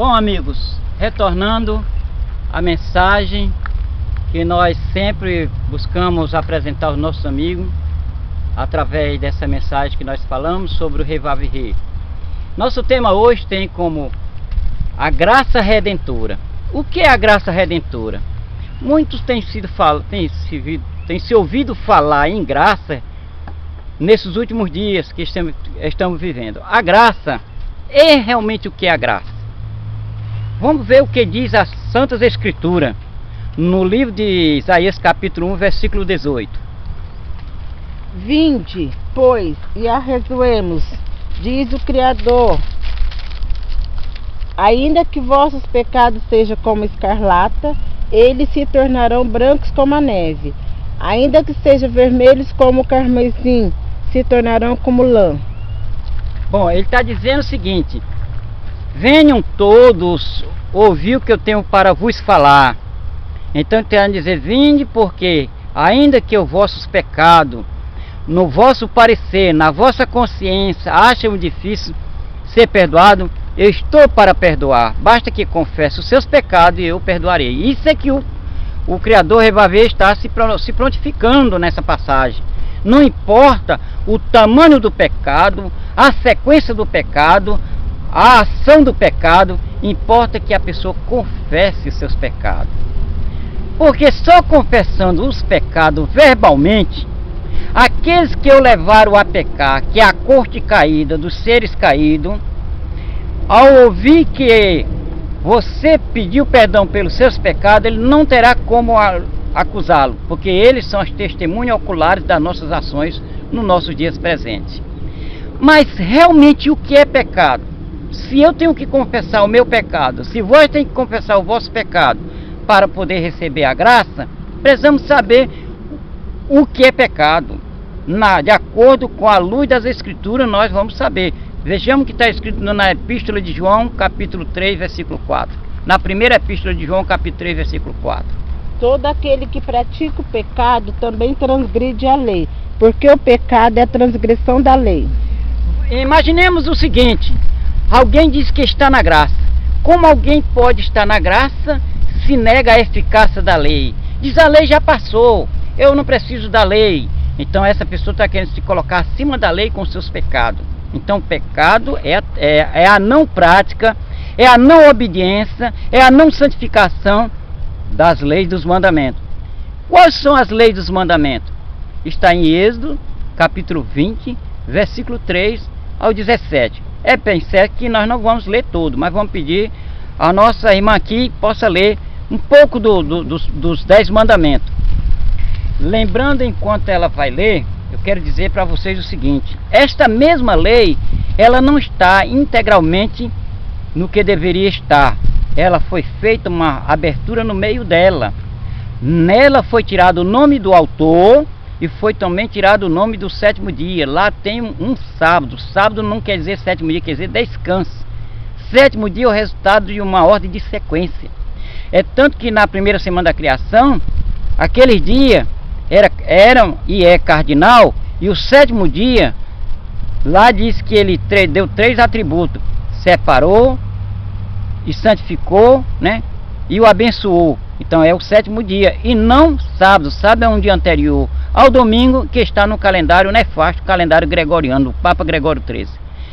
Bom, amigos, retornando à mensagem que nós sempre buscamos apresentar aos nossos amigos através dessa mensagem que nós falamos sobre o Revive Rio. Nosso tema hoje tem como a graça redentora. O que é a graça redentora? Muitos têm se ouvido falar em graça nesses últimos dias que estamos vivendo. A graça é realmente o que é a graça. Vamos ver o que diz as Santas Escrituras no livro de Isaías capítulo 1, versículo 18. Vinde, pois, e arrezoemos, diz o Criador. Ainda que vossos pecados sejam como escarlata, eles se tornarão brancos como a neve. Ainda que sejam vermelhos como o carmesim, se tornarão como lã. Bom, ele está dizendo o seguinte: venham todos ouvir o que eu tenho para vos falar. Então ele está dizendo: vinde, porque ainda que os vossos pecados, no vosso parecer, na vossa consciência, achem difícil ser perdoado, eu estou para perdoar. Basta que confesse os seus pecados e eu perdoarei. Isso é que o Criador Reviver está se prontificando nessa passagem. Não importa o tamanho do pecado, a sequência do pecado, a ação do pecado, importa que a pessoa confesse os seus pecados. Porque só confessando os pecados verbalmente, aqueles que o levaram a pecar, que é a corte caída dos seres caídos, ao ouvir que você pediu perdão pelos seus pecados, ele não terá como acusá-lo, porque eles são as testemunhas oculares das nossas ações nos nossos dias presentes. Mas realmente o que é pecado? Se eu tenho que confessar o meu pecado, se vós tem que confessar o vosso pecado para poder receber a graça, precisamos saber o que é pecado. De acordo com a luz das Escrituras, nós vamos saber. Vejamos o que está escrito na Epístola de João, capítulo 3, versículo 4. Na primeira Epístola de João, capítulo 3, versículo 4. Todo aquele que pratica o pecado também transgride a lei, porque o pecado é a transgressão da lei. Imaginemos o seguinte: alguém diz que está na graça. Como alguém pode estar na graça se nega a eficácia da lei? Diz: a lei já passou, eu não preciso da lei. Então essa pessoa está querendo se colocar acima da lei com seus pecados. Então o pecado é a não prática, é a não obediência, é a não santificação das leis dos mandamentos. Quais são as leis dos mandamentos? Está em Êxodo, capítulo 20, versículo 3 ao 17. É bem certo que nós não vamos ler todo, mas vamos pedir a nossa irmã aqui possa ler um pouco dos 10 mandamentos. Lembrando, enquanto ela vai ler, eu quero dizer para vocês o seguinte: esta mesma lei, ela não está integralmente no que deveria estar. Ela foi feita uma abertura no meio dela. Nela foi tirado o nome do autor e foi também tirado o nome do sétimo dia. Lá tem um sábado. Sábado não quer dizer sétimo dia, quer dizer descanso. Sétimo dia é o resultado de uma ordem de sequência. É tanto que na primeira semana da criação, aqueles dias eram e é cardinal, e o sétimo dia, lá diz que ele deu 3 atributos: separou e santificou, né? E o abençoou. Então é o sétimo dia e não sábado. Sábado é um dia anterior ao domingo, que está no calendário nefasto, calendário gregoriano, do Papa Gregório XIII.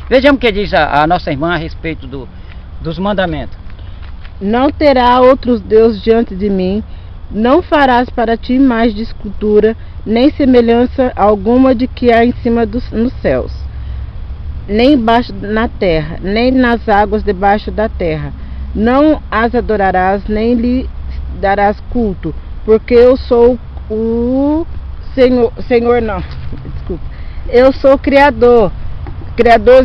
Vejamos o que diz a nossa irmã a respeito dos mandamentos. Não terá outros deuses diante de mim. Não farás para ti imagem de escultura, nem semelhança alguma de que há em cima nos céus, nem embaixo na terra, nem nas águas debaixo da terra. Não as adorarás, nem lhe darás culto, porque eu sou o Senhor não, desculpa. Eu sou o Criador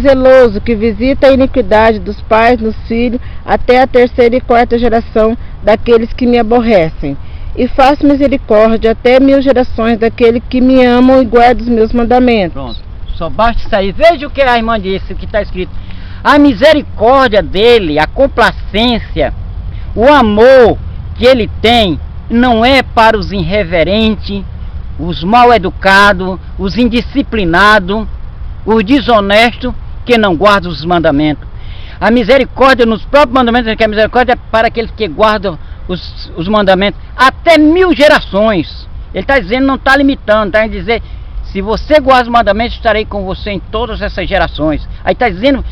zeloso, que visita a iniquidade dos pais nos filhos, até a 3ª e 4ª geração daqueles que me aborrecem. E faço misericórdia até 1000 gerações daqueles que me amam e guardam os meus mandamentos. Pronto, só basta sair. Veja o que a irmã disse, o que está escrito. A misericórdia dele, a complacência, o amor que ele tem, não é para os irreverentes, os mal educados, os indisciplinados, os desonestos que não guardam os mandamentos. A misericórdia nos próprios mandamentos, que a misericórdia é para aqueles que guardam os mandamentos até 1000 gerações. Ele está dizendo, não está limitando, está dizendo, se você guarda os mandamentos, estarei com você em todas essas gerações. Aí está dizendo,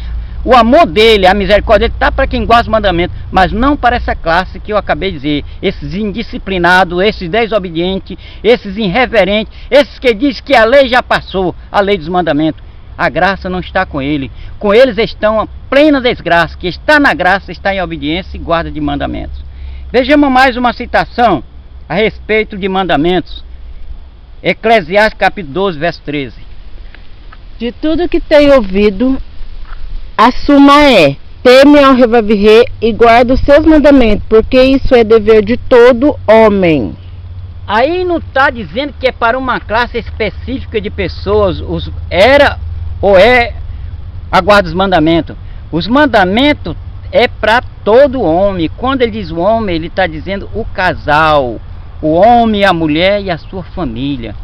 o amor dele, a misericórdia dele está para quem guarda os mandamentos, mas não para essa classe que eu acabei de dizer, esses indisciplinados, esses desobedientes, esses irreverentes, esses que dizem que a lei já passou, a lei dos mandamentos. A graça não está com ele. Com eles estão a plena desgraça, que está na graça, está em obediência e guarda de mandamentos. Vejamos mais uma citação a respeito de mandamentos. Eclesiastes capítulo 12, verso 13. De tudo que tenho ouvido, a suma é: teme ao Revavirê e guarda os seus mandamentos, porque isso é dever de todo homem. Aí não está dizendo que é para uma classe específica de pessoas, era ou é a guarda dos mandamentos. Os mandamentos é para todo homem. Quando ele diz o homem, ele está dizendo o casal, o homem, a mulher e a sua família.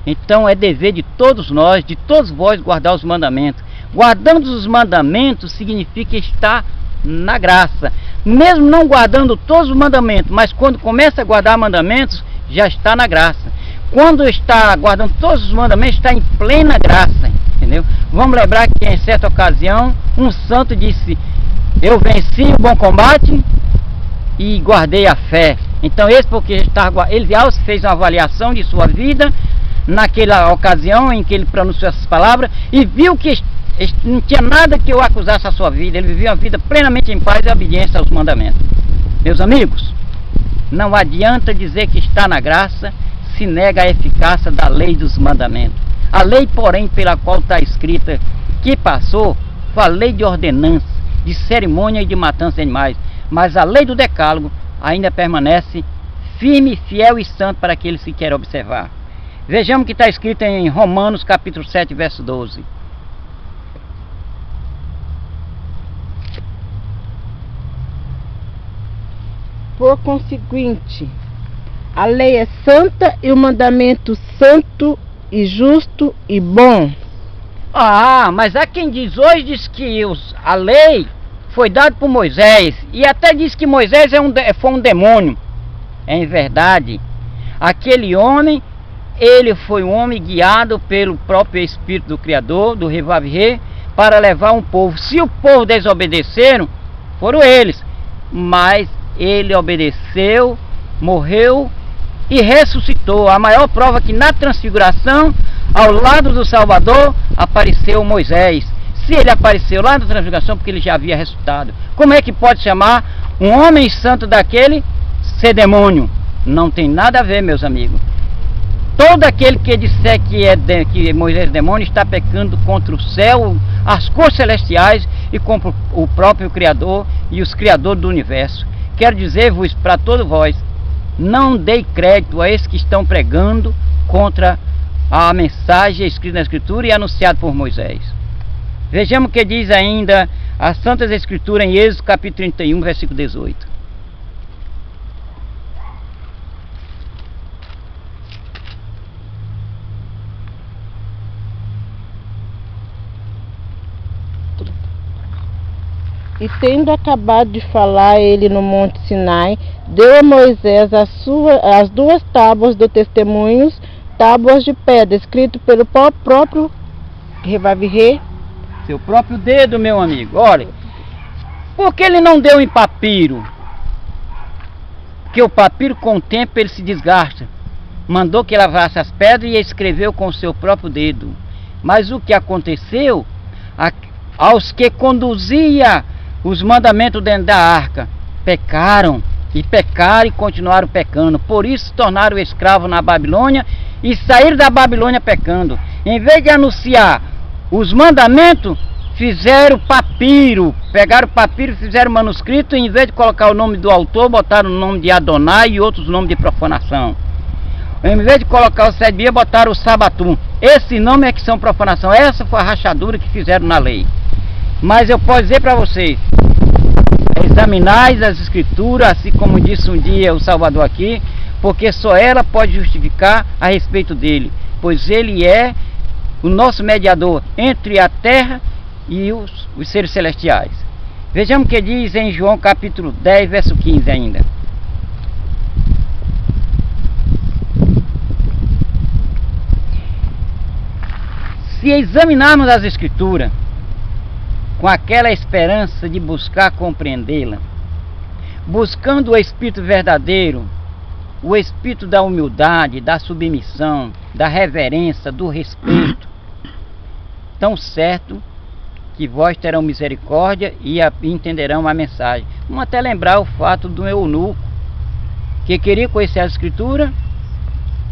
Então é dever de todos nós, de todos vós, guardar os mandamentos. Guardando os mandamentos significa estar na graça. Mesmo não guardando todos os mandamentos, mas quando começa a guardar mandamentos, já está na graça. Quando está guardando todos os mandamentos, está em plena graça, entendeu? Vamos lembrar que em certa ocasião, um santo disse: eu venci o bom combate e guardei a fé. Então esse porque ele fez uma avaliação de sua vida naquela ocasião em que ele pronunciou essas palavras e viu que não tinha nada que eu acusasse a sua vida. Ele vivia uma vida plenamente em paz e obediência aos mandamentos. Meus amigos, não adianta dizer que está na graça se nega a eficácia da lei dos mandamentos. A lei, porém, pela qual está escrita que passou, foi a lei de ordenança, de cerimônia e de matança de animais. Mas a lei do decálogo ainda permanece firme, fiel e santo para aqueles que querem observar. Vejamos o que está escrito em Romanos capítulo 7, verso 12. Por conseguinte, a lei é santa e o mandamento santo e justo e bom. Ah, mas há quem diz que a lei foi dada por Moisés e até diz que Moisés foi um demônio. Em verdade, aquele homem, ele foi um homem guiado pelo próprio Espírito do Criador, do Revavirê, para levar um povo. Se o povo desobedeceram, foram eles, mas ele obedeceu, morreu e ressuscitou. A maior prova que na transfiguração, ao lado do Salvador, apareceu Moisés. Se ele apareceu lá na transfiguração, porque ele já havia ressuscitado. Como é que pode chamar um homem santo daquele ser demônio? Não tem nada a ver, meus amigos. Todo aquele que disser que Moisés é demônio está pecando contra o céu, as cores celestiais e contra o próprio Criador e os criadores do universo. Quero dizer-vos para todos vós, não dei crédito a esses que estão pregando contra a mensagem escrita na Escritura e anunciada por Moisés. Vejamos o que diz ainda as Santas Escrituras em Êxodo capítulo 31, versículo 18. E tendo acabado de falar ele no monte Sinai, deu a Moisés as 2 tábuas do testemunhos, tábuas de pedra, escrito pelo próprio Revavirê. Seu próprio dedo, meu amigo. Olha, por que ele não deu em papiro? Porque o papiro com o tempo ele se desgasta. Mandou que lavasse as pedras e escreveu com o seu próprio dedo. Mas o que aconteceu? Aos que conduzia os mandamentos dentro da arca, pecaram e continuaram pecando. Por isso se tornaram escravos na Babilônia e saíram da Babilônia pecando. Em vez de anunciar os mandamentos, fizeram papiro, pegaram papiro e fizeram manuscrito, e em vez de colocar o nome do autor, botaram o nome de Adonai e outros nomes de profanação. Em vez de colocar o Sedbia, botaram o Sabatum. Esse nome é que são profanação. Essa foi a rachadura que fizeram na lei. Mas eu posso dizer para vocês, examinais as Escrituras, assim como disse um dia o Salvador aqui, porque só ela pode justificar a respeito dele, pois ele é o nosso mediador entre a terra e os seres celestiais. Vejamos o que diz em João capítulo 10, verso 15 ainda. Se examinarmos as Escrituras com aquela esperança de buscar compreendê-la, buscando o Espírito verdadeiro, o Espírito da humildade, da submissão, da reverência, do respeito, tão certo que vós terão misericórdia e entenderão a mensagem. Vamos até lembrar o fato do eunuco, que queria conhecer a Escritura.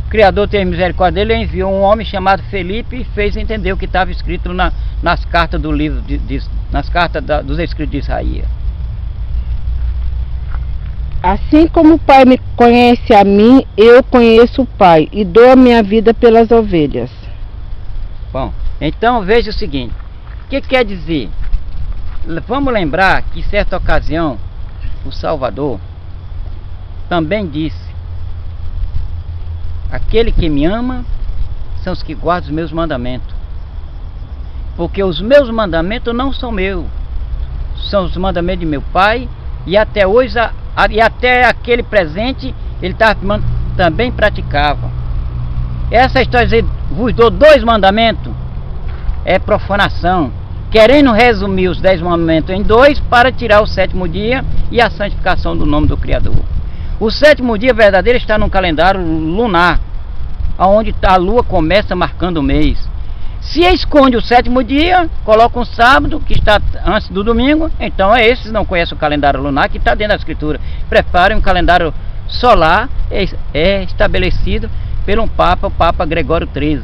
O Criador teve misericórdia dele, enviou um homem chamado Felipe e fez entender o que estava escrito nas cartas do livro, nas cartas dos escritos de Isaías. Assim como o Pai me conhece a mim, eu conheço o Pai e dou a minha vida pelas ovelhas. Bom, então veja o seguinte, o que quer dizer? Vamos lembrar que em certa ocasião o Salvador também disse: aquele que me ama são os que guardam os meus mandamentos, porque os meus mandamentos não são meus, são os mandamentos de meu Pai, e até hoje e até aquele presente ele também praticava. Essa história de dizer, vos dou 2 mandamentos, é profanação, querendo resumir os 10 mandamentos em 2 para tirar o 7º dia e a santificação do nome do Criador. O 7º dia verdadeiro está no calendário lunar, onde a lua começa marcando o mês. Se esconde o 7º dia, coloca um sábado que está antes do domingo, então esses não conhecem o calendário lunar que está dentro da Escritura. Preparem um calendário solar, é estabelecido pelo Papa, o Papa Gregório XIII,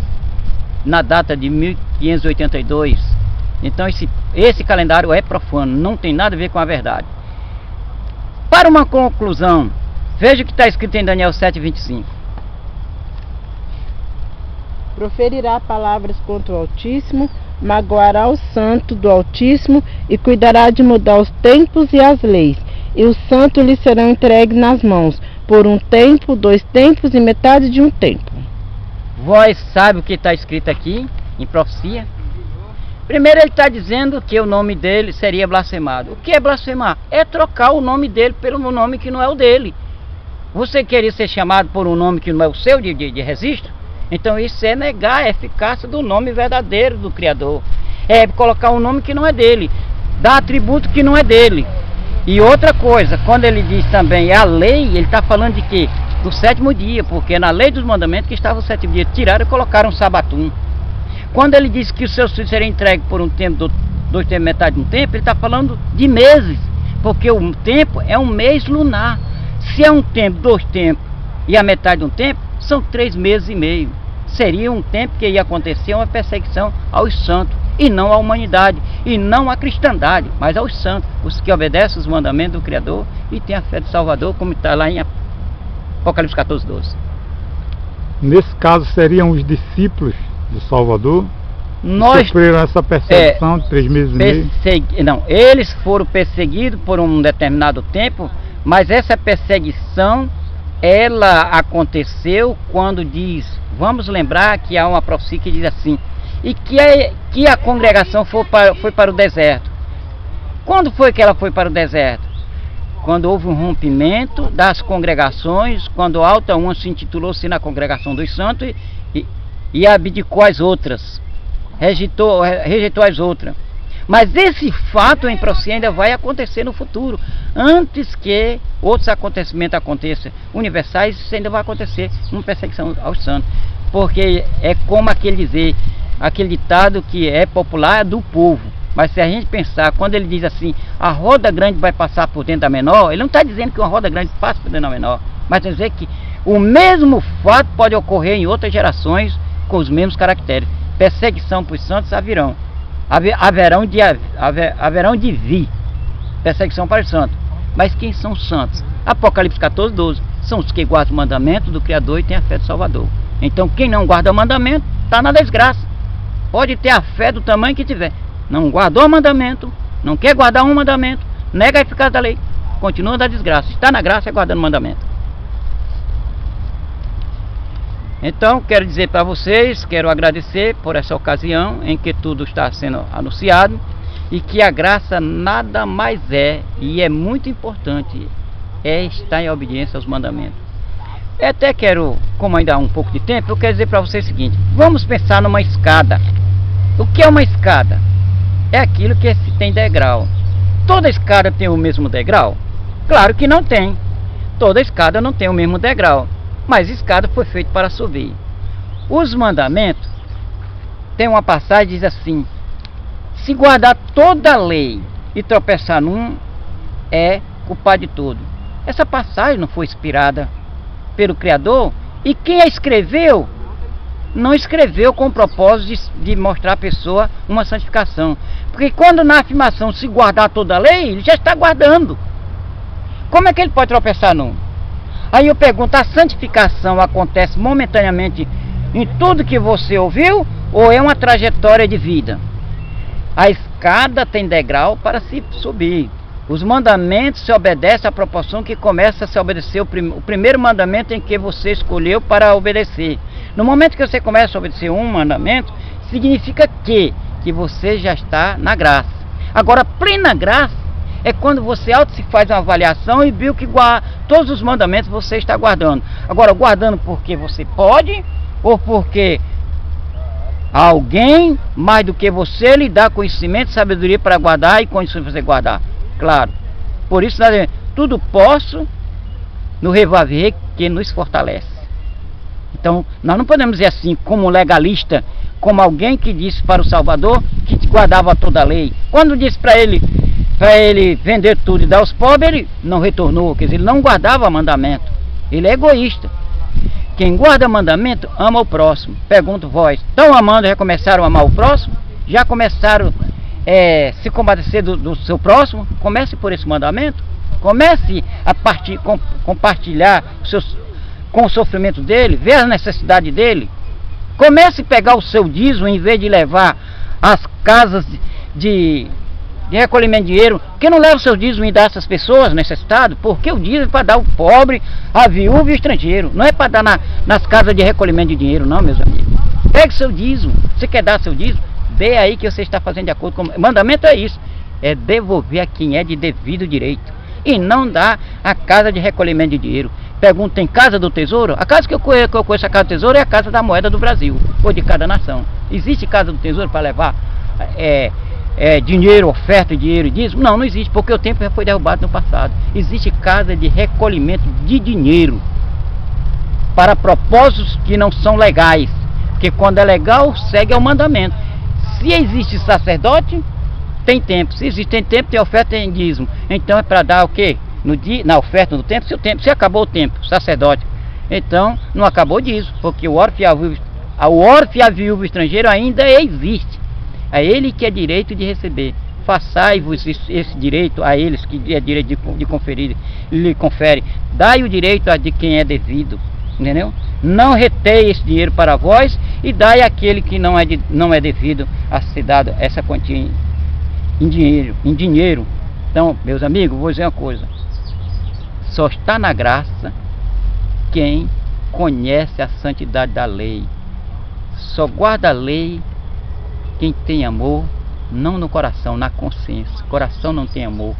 na data de 1582. Então esse calendário é profano, não tem nada a ver com a verdade. Para uma conclusão, veja o que está escrito em Daniel 7:25. Proferirá palavras contra o Altíssimo, magoará o santo do Altíssimo e cuidará de mudar os tempos e as leis. E os santos lhe serão entregues nas mãos, por 1 tempo, 2 tempos e metade de 1 tempo. Vós sabe o que está escrito aqui em profecia? Primeiro ele está dizendo que o nome dele seria blasfemado. O que é blasfemar? É trocar o nome dele pelo nome que não é o dele. Você queria ser chamado por um nome que não é o seu de registro? Então isso é negar a eficácia do nome verdadeiro do Criador. É colocar um nome que não é dele, dar atributo que não é dele. E outra coisa, quando ele diz também a lei, ele está falando de quê? Do 7º dia, porque na lei dos mandamentos que estava o 7º dia, tiraram e colocaram um sabatum. Quando ele diz que os seus filhos serão entregues por 1 tempo, 2 tempos, metade de 1 tempo, ele está falando de meses, porque o tempo é um mês lunar. Se é 1 tempo, 2 tempos e a metade de 1 tempo, são 3 meses e meio. Seria um tempo que ia acontecer uma perseguição aos santos, e não à humanidade, e não à cristandade, mas aos santos, os que obedecem os mandamentos do Criador e têm a fé de Salvador, como está lá em Apocalipse 14:12. Nesse caso seriam os discípulos do Salvador que sofreram essa perseguição de 3 meses e meio? Não, eles foram perseguidos por um determinado tempo, mas essa perseguição ela aconteceu quando diz, vamos lembrar que há uma profecia que diz assim, e que a congregação foi para o deserto. Quando foi que ela foi para o deserto? Quando houve um rompimento das congregações, quando a alta uma se intitulou-se na congregação dos santos e abdicou as outras, rejeitou as outras. Mas esse fato em profecia ainda vai acontecer no futuro, antes que outros acontecimentos aconteçam universais. Isso ainda vai acontecer uma perseguição aos santos, porque é como aquele ditado que é popular do povo. Mas se a gente pensar, quando ele diz assim, a roda grande vai passar por dentro da menor, ele não está dizendo que uma roda grande passa por dentro da menor, mas está dizendo que o mesmo fato pode ocorrer em outras gerações com os mesmos caracteres. Perseguição para os santos haverão de vir perseguição para os santos. Mas quem são os santos? Apocalipse 14:12. São os que guardam o mandamento do Criador e têm a fé do Salvador. Então quem não guarda o mandamento está na desgraça. Pode ter a fé do tamanho que tiver, não guardou o mandamento, não quer guardar um mandamento, nega a eficácia da lei, continua da desgraça. Está na graça guardando o mandamento. Então quero dizer para vocês, quero agradecer por essa ocasião em que tudo está sendo anunciado, e que a graça nada mais é, e é muito importante, é estar em obediência aos mandamentos. Eu até quero, como ainda há um pouco de tempo, eu quero dizer para vocês o seguinte: vamos pensar numa escada. O que é uma escada? É aquilo que se tem degrau. Toda escada tem o mesmo degrau? Claro que não tem. Toda escada não tem o mesmo degrau, mas escada foi feita para subir. Os mandamentos, tem uma passagem que diz assim: se guardar toda a lei e tropeçar num, é culpado de tudo. Essa passagem não foi inspirada pelo Criador, e quem a escreveu não escreveu com o propósito de mostrar à pessoa uma santificação, porque quando na afirmação se guardar toda a lei, ele já está guardando. Como é que ele pode tropeçar num? Aí eu pergunto: a santificação acontece momentaneamente em tudo que você ouviu, ou é uma trajetória de vida? A escada tem degrau para se subir. Os mandamentos se obedecem à proporção que começa a se obedecer o primeiro mandamento em que você escolheu para obedecer. No momento que você começa a obedecer um mandamento, significa que você já está na graça. Agora, plena graça é quando você se faz uma avaliação e viu que todos os mandamentos você está guardando. Agora, guardando porque você pode, ou porque alguém mais do que você lhe dá conhecimento e sabedoria para guardar e condições de você guardar. Claro, por isso tudo posso no reviver que nos fortalece. Então nós não podemos dizer assim, como legalista, como alguém que disse para o Salvador que guardava toda a lei. Quando disse para ele vender tudo e dar aos pobres, ele não retornou, quer dizer, ele não guardava mandamento. Ele é egoísta. Quem guarda mandamento ama o próximo. Pergunto vós, estão amando e já começaram a amar o próximo? Já começaram se compadecer do seu próximo? Comece por esse mandamento. Comece a compartilhar com o sofrimento dele, ver a necessidade dele. Comece a pegar o seu dízimo, em vez de levar as casas de recolhimento de dinheiro. Que não leva o seu dízimo e dá a essas pessoas necessitadas? Porque o dízimo é para dar ao pobre, à viúva e ao estrangeiro. Não é para dar nas casas de recolhimento de dinheiro, não, meus amigos. Pegue seu dízimo. Você quer dar seu dízimo? Dê aí que você está fazendo de acordo com o mandamento. É isso, é devolver a quem é de devido direito, e não dar a casa de recolhimento de dinheiro. Pergunta: tem casa do tesouro? A casa que eu conheço, a casa do tesouro, é a casa da moeda do Brasil, ou de cada nação. Existe casa do tesouro para levar dinheiro, oferta, dinheiro e dízimo? Não, não existe, porque o templo já foi derrubado no passado. Existe casa de recolhimento de dinheiro para propósitos que não são legais, porque quando é legal, segue ao mandamento. Se existe sacerdote, tem tempo. Se existe tempo, tem oferta, tem dízimo. Então é para dar o quê? Na oferta do tempo, se acabou o tempo, sacerdote. Então não acabou o dízimo, porque o órfão e a viúva estrangeiro ainda existe. É ele que é direito de receber. Façai-vos esse direito a eles, que é direito de conferir, lhe confere. Dai o direito a de quem é devido. Entendeu? Não retei esse dinheiro para vós, e dai àquele que não é devido a ser dado essa quantia em dinheiro. Então, meus amigos, vou dizer uma coisa: só está na graça quem conhece a santidade da lei. Só guarda a lei quem tem amor, não no coração, na consciência. O coração não tem amor.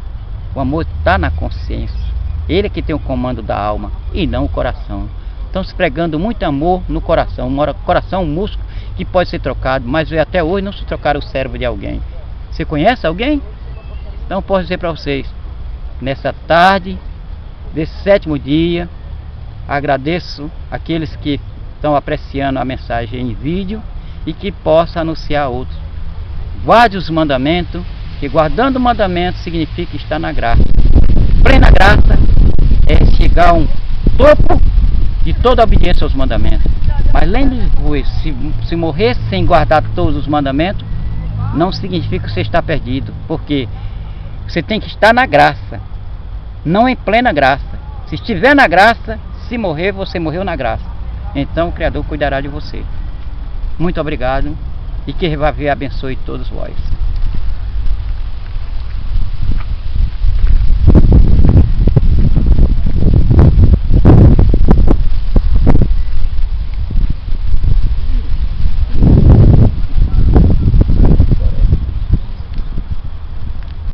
O amor está na consciência. Ele é que tem o comando da alma, e não o coração. Estão se pregando muito amor no coração. O coração é um músculo que pode ser trocado, mas até hoje não se trocaram o cérebro de alguém. Você conhece alguém? Então posso dizer para vocês, nessa tarde desse 7º dia, agradeço aqueles que estão apreciando a mensagem em vídeo e que possa anunciar a outros. Guarde os mandamentos, que guardando o mandamento significa estar na graça. Plena graça é chegar a um topo de toda a obediência aos mandamentos. Mas lembre-vos, se morrer sem guardar todos os mandamentos, não significa que você está perdido, porque você tem que estar na graça, não em plena graça. Se estiver na graça, se morrer, você morreu na graça. Então o Criador cuidará de você. Muito obrigado, e que Reviver abençoe todos vós.